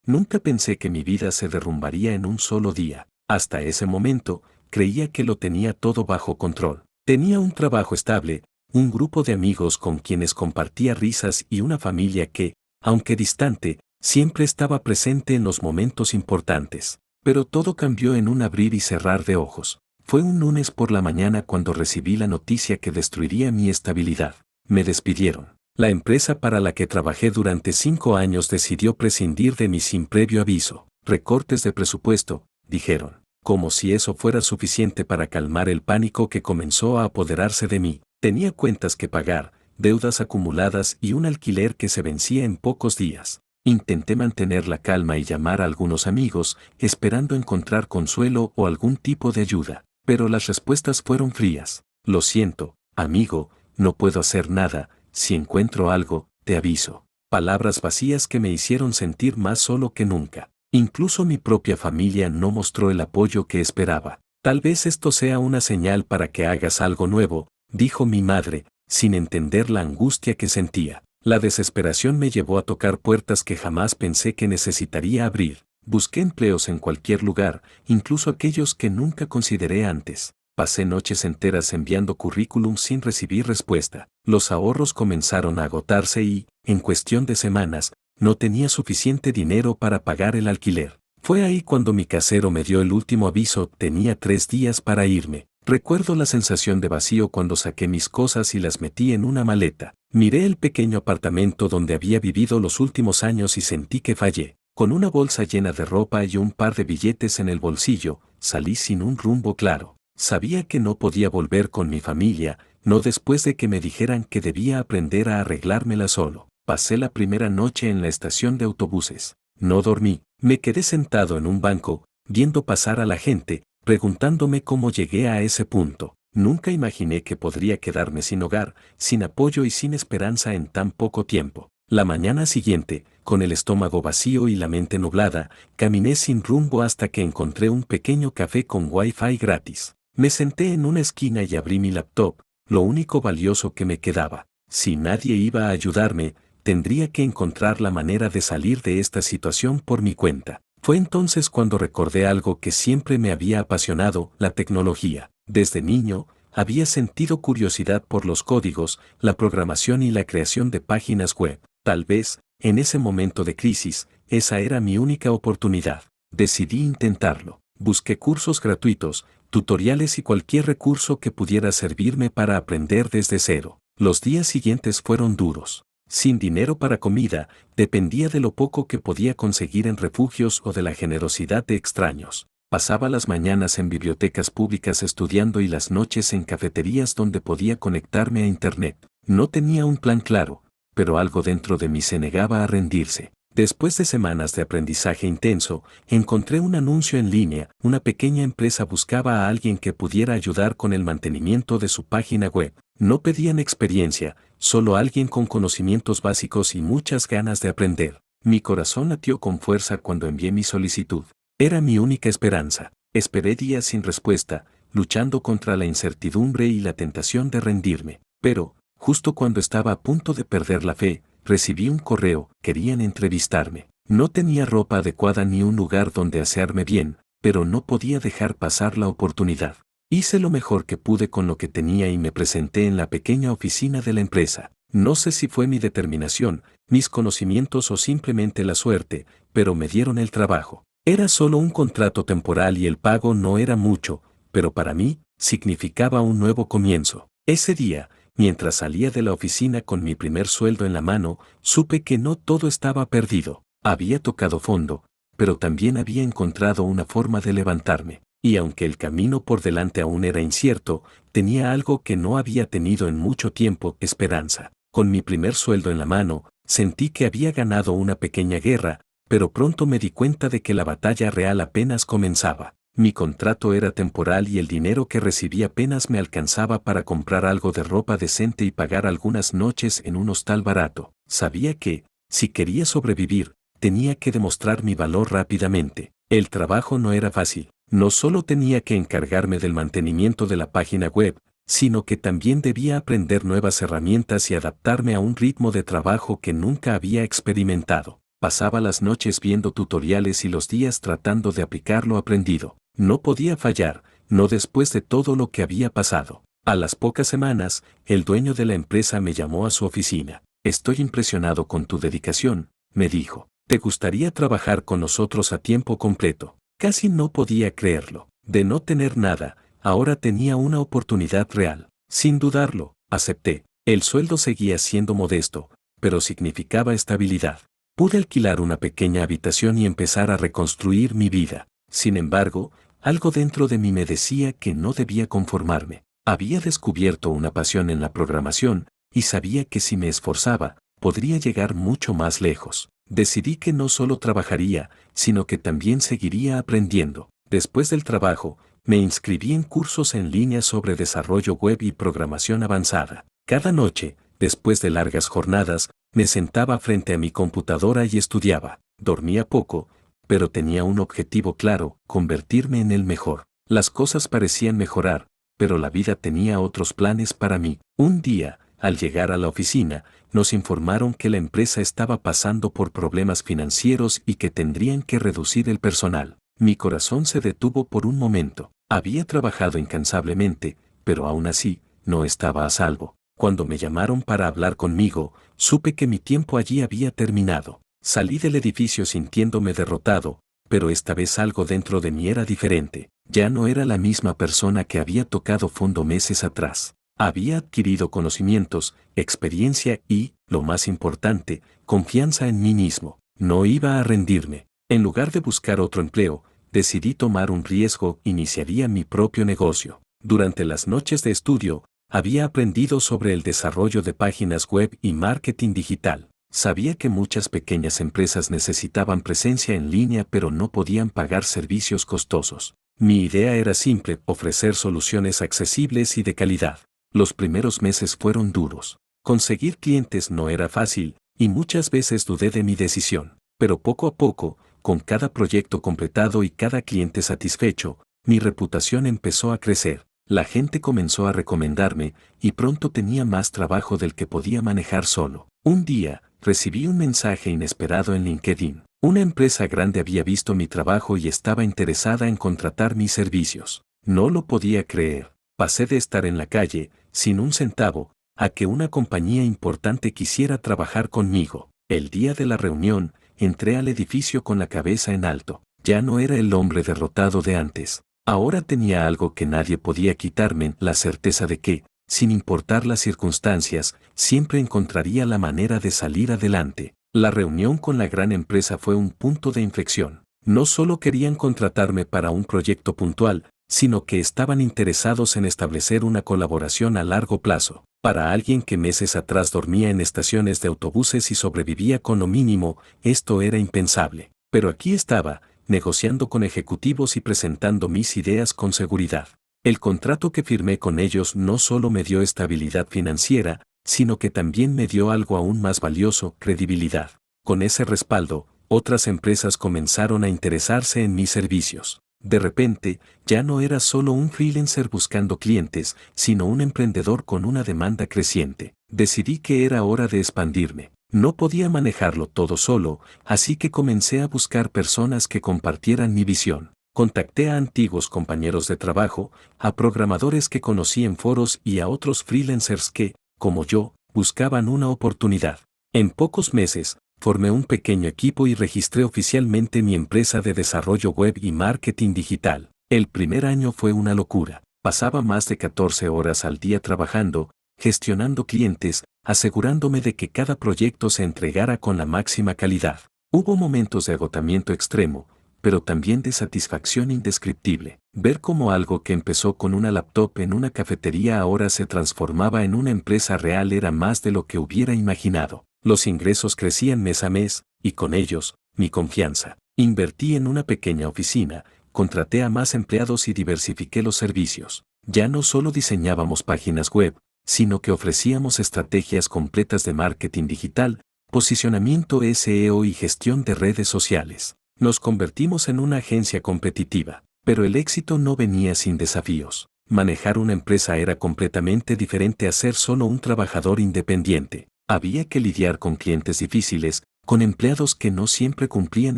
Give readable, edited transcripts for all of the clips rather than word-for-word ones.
Nunca pensé que mi vida se derrumbaría en un solo día. Hasta ese momento, creía que lo tenía todo bajo control. Tenía un trabajo estable, un grupo de amigos con quienes compartía risas y una familia que, aunque distante, siempre estaba presente en los momentos importantes. Pero todo cambió en un abrir y cerrar de ojos. Fue un lunes por la mañana cuando recibí la noticia que destruiría mi estabilidad. Me despidieron. La empresa para la que trabajé durante 5 años decidió prescindir de mí sin previo aviso. Recortes de presupuesto, dijeron, como si eso fuera suficiente para calmar el pánico que comenzó a apoderarse de mí. Tenía cuentas que pagar, deudas acumuladas y un alquiler que se vencía en pocos días. Intenté mantener la calma y llamar a algunos amigos, esperando encontrar consuelo o algún tipo de ayuda. Pero las respuestas fueron frías. Lo siento, amigo, no puedo hacer nada, si encuentro algo, te aviso. Palabras vacías que me hicieron sentir más solo que nunca. Incluso mi propia familia no mostró el apoyo que esperaba. Tal vez esto sea una señal para que hagas algo nuevo, dijo mi madre, sin entender la angustia que sentía. La desesperación me llevó a tocar puertas que jamás pensé que necesitaría abrir. Busqué empleos en cualquier lugar, incluso aquellos que nunca consideré antes. Pasé noches enteras enviando currículum sin recibir respuesta. Los ahorros comenzaron a agotarse y, en cuestión de semanas, no tenía suficiente dinero para pagar el alquiler. Fue ahí cuando mi casero me dio el último aviso. Tenía 3 días para irme. Recuerdo la sensación de vacío cuando saqué mis cosas y las metí en una maleta. Miré el pequeño apartamento donde había vivido los últimos años y sentí que fallé. Con una bolsa llena de ropa y un par de billetes en el bolsillo, salí sin un rumbo claro. Sabía que no podía volver con mi familia, no después de que me dijeran que debía aprender a arreglármela solo. Pasé la primera noche en la estación de autobuses. No dormí, me quedé sentado en un banco, viendo pasar a la gente, preguntándome cómo llegué a ese punto. Nunca imaginé que podría quedarme sin hogar, sin apoyo y sin esperanza en tan poco tiempo. La mañana siguiente, con el estómago vacío y la mente nublada, caminé sin rumbo hasta que encontré un pequeño café con Wi-Fi gratis. Me senté en una esquina y abrí mi laptop, lo único valioso que me quedaba. Si nadie iba a ayudarme, tendría que encontrar la manera de salir de esta situación por mi cuenta. Fue entonces cuando recordé algo que siempre me había apasionado, la tecnología. Desde niño, había sentido curiosidad por los códigos, la programación y la creación de páginas web. Tal vez, en ese momento de crisis, esa era mi única oportunidad. Decidí intentarlo. Busqué cursos gratuitos, tutoriales y cualquier recurso que pudiera servirme para aprender desde cero. Los días siguientes fueron duros. Sin dinero para comida, dependía de lo poco que podía conseguir en refugios o de la generosidad de extraños. Pasaba las mañanas en bibliotecas públicas estudiando y las noches en cafeterías donde podía conectarme a Internet. No tenía un plan claro, pero algo dentro de mí se negaba a rendirse. Después de semanas de aprendizaje intenso, encontré un anuncio en línea. Una pequeña empresa buscaba a alguien que pudiera ayudar con el mantenimiento de su página web. No pedían experiencia, solo alguien con conocimientos básicos y muchas ganas de aprender. Mi corazón latió con fuerza cuando envié mi solicitud. Era mi única esperanza. Esperé días sin respuesta, luchando contra la incertidumbre y la tentación de rendirme. Pero, justo cuando estaba a punto de perder la fe, recibí un correo. Querían entrevistarme. No tenía ropa adecuada ni un lugar donde asearme bien, pero no podía dejar pasar la oportunidad. Hice lo mejor que pude con lo que tenía y me presenté en la pequeña oficina de la empresa. No sé si fue mi determinación, mis conocimientos o simplemente la suerte, pero me dieron el trabajo. Era solo un contrato temporal y el pago no era mucho, pero para mí, significaba un nuevo comienzo. Ese día, mientras salía de la oficina con mi primer sueldo en la mano, supe que no todo estaba perdido. Había tocado fondo, pero también había encontrado una forma de levantarme. Y aunque el camino por delante aún era incierto, tenía algo que no había tenido en mucho tiempo: esperanza. Con mi primer sueldo en la mano, sentí que había ganado una pequeña guerra, pero pronto me di cuenta de que la batalla real apenas comenzaba. Mi contrato era temporal y el dinero que recibí apenas me alcanzaba para comprar algo de ropa decente y pagar algunas noches en un hostal barato. Sabía que, si quería sobrevivir, tenía que demostrar mi valor rápidamente. El trabajo no era fácil. No solo tenía que encargarme del mantenimiento de la página web, sino que también debía aprender nuevas herramientas y adaptarme a un ritmo de trabajo que nunca había experimentado. Pasaba las noches viendo tutoriales y los días tratando de aplicar lo aprendido. No podía fallar, no después de todo lo que había pasado. A las pocas semanas, el dueño de la empresa me llamó a su oficina. Estoy impresionado con tu dedicación, me dijo. ¿Te gustaría trabajar con nosotros a tiempo completo? Casi no podía creerlo. De no tener nada, ahora tenía una oportunidad real. Sin dudarlo, acepté. El sueldo seguía siendo modesto, pero significaba estabilidad. Pude alquilar una pequeña habitación y empezar a reconstruir mi vida. Sin embargo, algo dentro de mí me decía que no debía conformarme. Había descubierto una pasión en la programación, y sabía que si me esforzaba, podría llegar mucho más lejos. Decidí que no solo trabajaría, sino que también seguiría aprendiendo. Después del trabajo, me inscribí en cursos en línea sobre desarrollo web y programación avanzada. Cada noche, después de largas jornadas, me sentaba frente a mi computadora y estudiaba. Dormía poco, pero tenía un objetivo claro: convertirme en el mejor. Las cosas parecían mejorar, pero la vida tenía otros planes para mí. Un día, al llegar a la oficina, nos informaron que la empresa estaba pasando por problemas financieros y que tendrían que reducir el personal. Mi corazón se detuvo por un momento. Había trabajado incansablemente, pero aún así, no estaba a salvo. Cuando me llamaron para hablar conmigo, supe que mi tiempo allí había terminado. Salí del edificio sintiéndome derrotado, pero esta vez algo dentro de mí era diferente. Ya no era la misma persona que había tocado fondo meses atrás. Había adquirido conocimientos, experiencia y, lo más importante, confianza en mí mismo. No iba a rendirme. En lugar de buscar otro empleo, decidí tomar un riesgo: iniciaría mi propio negocio. Durante las noches de estudio, había aprendido sobre el desarrollo de páginas web y marketing digital. Sabía que muchas pequeñas empresas necesitaban presencia en línea pero no podían pagar servicios costosos. Mi idea era simple: ofrecer soluciones accesibles y de calidad. Los primeros meses fueron duros. Conseguir clientes no era fácil, y muchas veces dudé de mi decisión. Pero poco a poco, con cada proyecto completado y cada cliente satisfecho, mi reputación empezó a crecer. La gente comenzó a recomendarme, y pronto tenía más trabajo del que podía manejar solo. Un día, recibí un mensaje inesperado en LinkedIn. Una empresa grande había visto mi trabajo y estaba interesada en contratar mis servicios. No lo podía creer. Pasé de estar en la calle, sin un centavo, a que una compañía importante quisiera trabajar conmigo. El día de la reunión, entré al edificio con la cabeza en alto. Ya no era el hombre derrotado de antes. Ahora tenía algo que nadie podía quitarme: la certeza de que, sin importar las circunstancias, siempre encontraría la manera de salir adelante. La reunión con la gran empresa fue un punto de inflexión. No solo querían contratarme para un proyecto puntual, sino que estaban interesados en establecer una colaboración a largo plazo. Para alguien que meses atrás dormía en estaciones de autobuses y sobrevivía con lo mínimo, esto era impensable. Pero aquí estaba, negociando con ejecutivos y presentando mis ideas con seguridad. El contrato que firmé con ellos no solo me dio estabilidad financiera, sino que también me dio algo aún más valioso: credibilidad. Con ese respaldo, otras empresas comenzaron a interesarse en mis servicios. De repente, ya no era solo un freelancer buscando clientes, sino un emprendedor con una demanda creciente. Decidí que era hora de expandirme. No podía manejarlo todo solo, así que comencé a buscar personas que compartieran mi visión. Contacté a antiguos compañeros de trabajo, a programadores que conocí en foros y a otros freelancers que, como yo, buscaban una oportunidad. En pocos meses, formé un pequeño equipo y registré oficialmente mi empresa de desarrollo web y marketing digital. El primer año fue una locura. Pasaba más de 14 horas al día trabajando, gestionando clientes, asegurándome de que cada proyecto se entregara con la máxima calidad. Hubo momentos de agotamiento extremo, pero también de satisfacción indescriptible. Ver cómo algo que empezó con una laptop en una cafetería ahora se transformaba en una empresa real era más de lo que hubiera imaginado. Los ingresos crecían mes a mes, y con ellos, mi confianza. Invertí en una pequeña oficina, contraté a más empleados y diversifiqué los servicios. Ya no solo diseñábamos páginas web, sino que ofrecíamos estrategias completas de marketing digital, posicionamiento SEO y gestión de redes sociales. Nos convertimos en una agencia competitiva, pero el éxito no venía sin desafíos. Manejar una empresa era completamente diferente a ser solo un trabajador independiente. Había que lidiar con clientes difíciles, con empleados que no siempre cumplían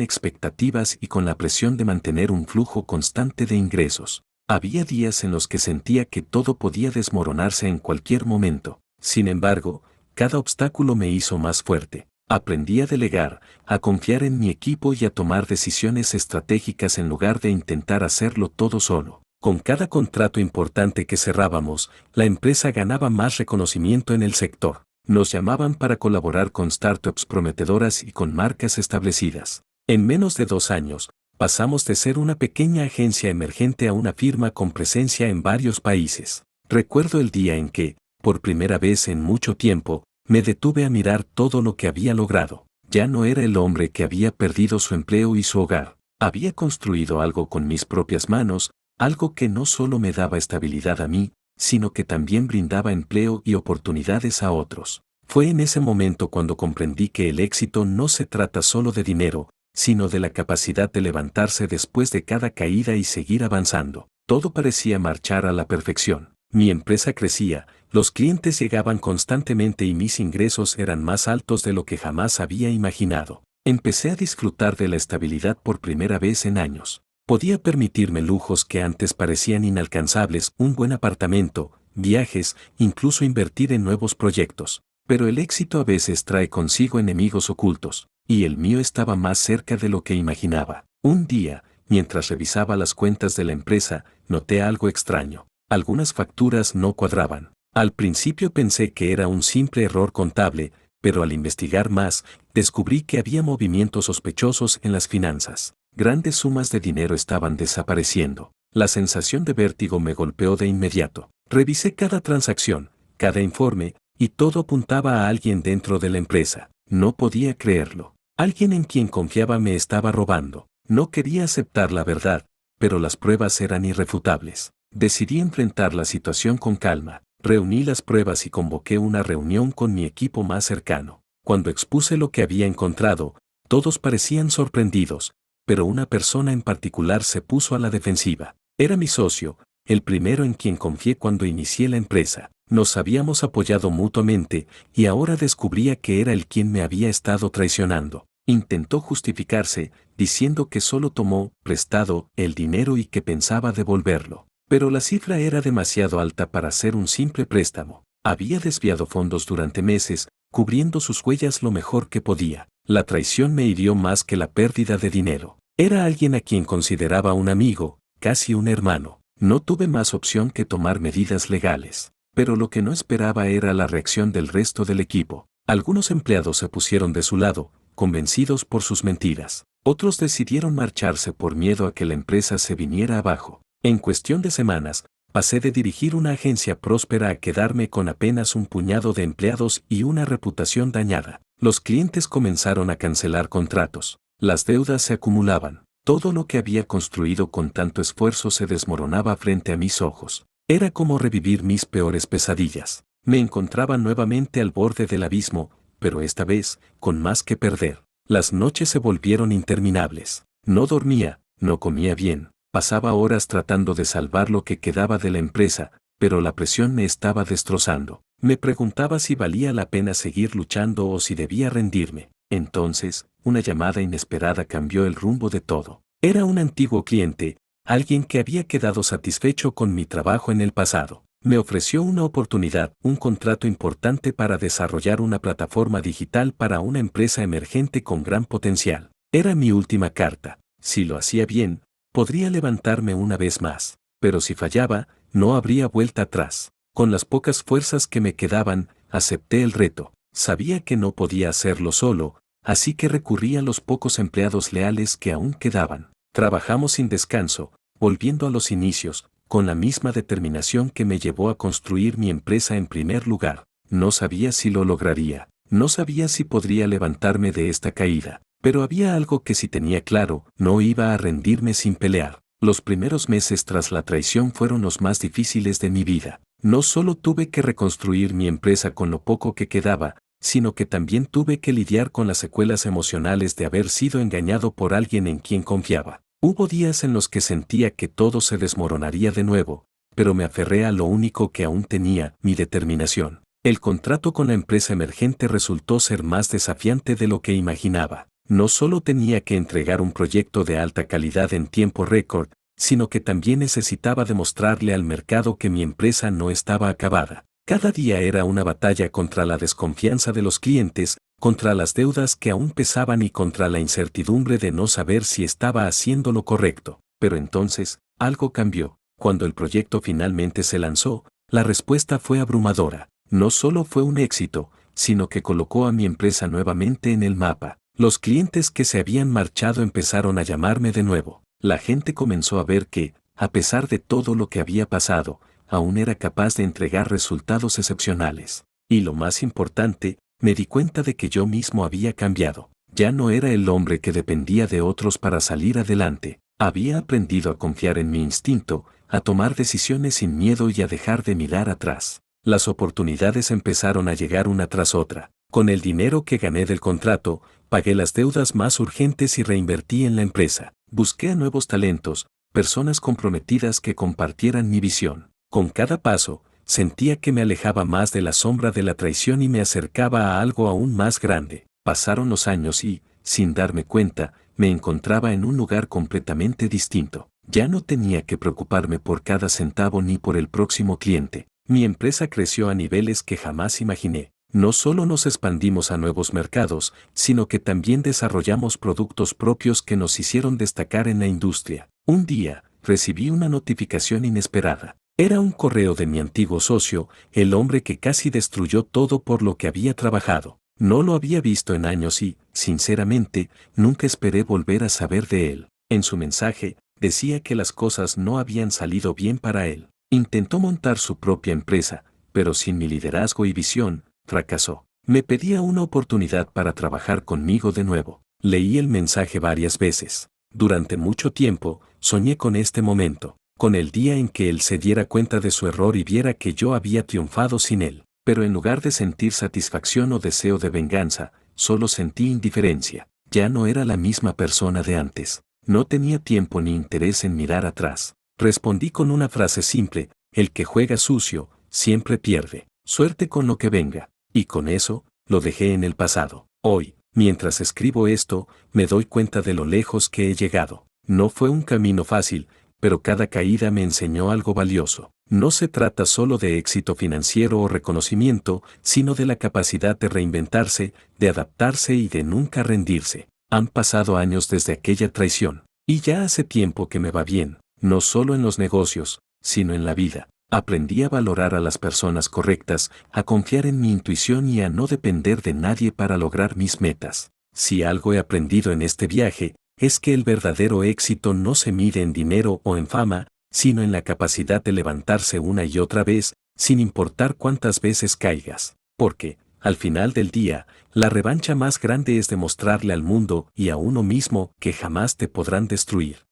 expectativas y con la presión de mantener un flujo constante de ingresos. Había días en los que sentía que todo podía desmoronarse en cualquier momento. Sin embargo, cada obstáculo me hizo más fuerte. Aprendí a delegar, a confiar en mi equipo y a tomar decisiones estratégicas en lugar de intentar hacerlo todo solo. Con cada contrato importante que cerrábamos, la empresa ganaba más reconocimiento en el sector. Nos llamaban para colaborar con startups prometedoras y con marcas establecidas. En menos de 2 años, pasamos de ser una pequeña agencia emergente a una firma con presencia en varios países. Recuerdo el día en que, por primera vez en mucho tiempo, me detuve a mirar todo lo que había logrado. Ya no era el hombre que había perdido su empleo y su hogar. Había construido algo con mis propias manos, algo que no solo me daba estabilidad a mí, sino que también brindaba empleo y oportunidades a otros. Fue en ese momento cuando comprendí que el éxito no se trata solo de dinero, sino de la capacidad de levantarse después de cada caída y seguir avanzando. Todo parecía marchar a la perfección. Mi empresa crecía, los clientes llegaban constantemente y mis ingresos eran más altos de lo que jamás había imaginado. Empecé a disfrutar de la estabilidad por primera vez en años. Podía permitirme lujos que antes parecían inalcanzables, un buen apartamento, viajes, incluso invertir en nuevos proyectos. Pero el éxito a veces trae consigo enemigos ocultos, y el mío estaba más cerca de lo que imaginaba. Un día, mientras revisaba las cuentas de la empresa, noté algo extraño. Algunas facturas no cuadraban. Al principio pensé que era un simple error contable, pero al investigar más, descubrí que había movimientos sospechosos en las finanzas. Grandes sumas de dinero estaban desapareciendo. La sensación de vértigo me golpeó de inmediato. Revisé cada transacción, cada informe, y todo apuntaba a alguien dentro de la empresa. No podía creerlo. Alguien en quien confiaba me estaba robando. No quería aceptar la verdad, pero las pruebas eran irrefutables. Decidí enfrentar la situación con calma. Reuní las pruebas y convoqué una reunión con mi equipo más cercano. Cuando expuse lo que había encontrado, todos parecían sorprendidos, pero una persona en particular se puso a la defensiva. Era mi socio, el primero en quien confié cuando inicié la empresa. Nos habíamos apoyado mutuamente y ahora descubría que era él quien me había estado traicionando. Intentó justificarse, diciendo que solo tomó prestado el dinero y que pensaba devolverlo. Pero la cifra era demasiado alta para ser un simple préstamo. Había desviado fondos durante meses, cubriendo sus huellas lo mejor que podía. La traición me hirió más que la pérdida de dinero. Era alguien a quien consideraba un amigo, casi un hermano. No tuve más opción que tomar medidas legales. Pero lo que no esperaba era la reacción del resto del equipo. Algunos empleados se pusieron de su lado, convencidos por sus mentiras. Otros decidieron marcharse por miedo a que la empresa se viniera abajo. En cuestión de semanas, pasé de dirigir una agencia próspera a quedarme con apenas un puñado de empleados y una reputación dañada. Los clientes comenzaron a cancelar contratos. Las deudas se acumulaban. Todo lo que había construido con tanto esfuerzo se desmoronaba frente a mis ojos. Era como revivir mis peores pesadillas. Me encontraba nuevamente al borde del abismo, pero esta vez, con más que perder. Las noches se volvieron interminables. No dormía, no comía bien. Pasaba horas tratando de salvar lo que quedaba de la empresa, pero la presión me estaba destrozando. Me preguntaba si valía la pena seguir luchando o si debía rendirme. Entonces, una llamada inesperada cambió el rumbo de todo. Era un antiguo cliente, alguien que había quedado satisfecho con mi trabajo en el pasado. Me ofreció una oportunidad, un contrato importante para desarrollar una plataforma digital para una empresa emergente con gran potencial. Era mi última carta. Si lo hacía bien, podría levantarme una vez más. Pero si fallaba, no habría vuelta atrás. Con las pocas fuerzas que me quedaban, acepté el reto. Sabía que no podía hacerlo solo, así que recurrí a los pocos empleados leales que aún quedaban. Trabajamos sin descanso, volviendo a los inicios, con la misma determinación que me llevó a construir mi empresa en primer lugar. No sabía si lo lograría, no sabía si podría levantarme de esta caída, pero había algo que sí tenía claro: no iba a rendirme sin pelear. Los primeros meses tras la traición fueron los más difíciles de mi vida. No solo tuve que reconstruir mi empresa con lo poco que quedaba, sino que también tuve que lidiar con las secuelas emocionales de haber sido engañado por alguien en quien confiaba. Hubo días en los que sentía que todo se desmoronaría de nuevo, pero me aferré a lo único que aún tenía: mi determinación. El contrato con la empresa emergente resultó ser más desafiante de lo que imaginaba. No solo tenía que entregar un proyecto de alta calidad en tiempo récord, sino que también necesitaba demostrarle al mercado que mi empresa no estaba acabada. Cada día era una batalla contra la desconfianza de los clientes, contra las deudas que aún pesaban y contra la incertidumbre de no saber si estaba haciendo lo correcto. Pero entonces, algo cambió. Cuando el proyecto finalmente se lanzó, la respuesta fue abrumadora. No solo fue un éxito, sino que colocó a mi empresa nuevamente en el mapa. Los clientes que se habían marchado empezaron a llamarme de nuevo. La gente comenzó a ver que, a pesar de todo lo que había pasado, aún era capaz de entregar resultados excepcionales. Y lo más importante, me di cuenta de que yo mismo había cambiado. Ya no era el hombre que dependía de otros para salir adelante. Había aprendido a confiar en mi instinto, a tomar decisiones sin miedo y a dejar de mirar atrás. Las oportunidades empezaron a llegar una tras otra. Con el dinero que gané del contrato, pagué las deudas más urgentes y reinvertí en la empresa. Busqué a nuevos talentos, personas comprometidas que compartieran mi visión. Con cada paso, sentía que me alejaba más de la sombra de la traición y me acercaba a algo aún más grande. Pasaron los años y, sin darme cuenta, me encontraba en un lugar completamente distinto. Ya no tenía que preocuparme por cada centavo ni por el próximo cliente. Mi empresa creció a niveles que jamás imaginé. No solo nos expandimos a nuevos mercados, sino que también desarrollamos productos propios que nos hicieron destacar en la industria. Un día, recibí una notificación inesperada. Era un correo de mi antiguo socio, el hombre que casi destruyó todo por lo que había trabajado. No lo había visto en años y, sinceramente, nunca esperé volver a saber de él. En su mensaje, decía que las cosas no habían salido bien para él. Intentó montar su propia empresa, pero sin mi liderazgo y visión, fracasó. Me pedía una oportunidad para trabajar conmigo de nuevo. Leí el mensaje varias veces. Durante mucho tiempo, soñé con este momento, con el día en que él se diera cuenta de su error y viera que yo había triunfado sin él. Pero en lugar de sentir satisfacción o deseo de venganza, solo sentí indiferencia. Ya no era la misma persona de antes. No tenía tiempo ni interés en mirar atrás. Respondí con una frase simple: el que juega sucio, siempre pierde. Suerte con lo que venga. Y con eso, lo dejé en el pasado. Hoy, mientras escribo esto, me doy cuenta de lo lejos que he llegado. No fue un camino fácil, pero cada caída me enseñó algo valioso. No se trata solo de éxito financiero o reconocimiento, sino de la capacidad de reinventarse, de adaptarse y de nunca rendirse. Han pasado años desde aquella traición, y ya hace tiempo que me va bien, no solo en los negocios, sino en la vida. Aprendí a valorar a las personas correctas, a confiar en mi intuición y a no depender de nadie para lograr mis metas. Si algo he aprendido en este viaje, es que el verdadero éxito no se mide en dinero o en fama, sino en la capacidad de levantarse una y otra vez, sin importar cuántas veces caigas. Porque, al final del día, la revancha más grande es demostrarle al mundo y a uno mismo que jamás te podrán destruir.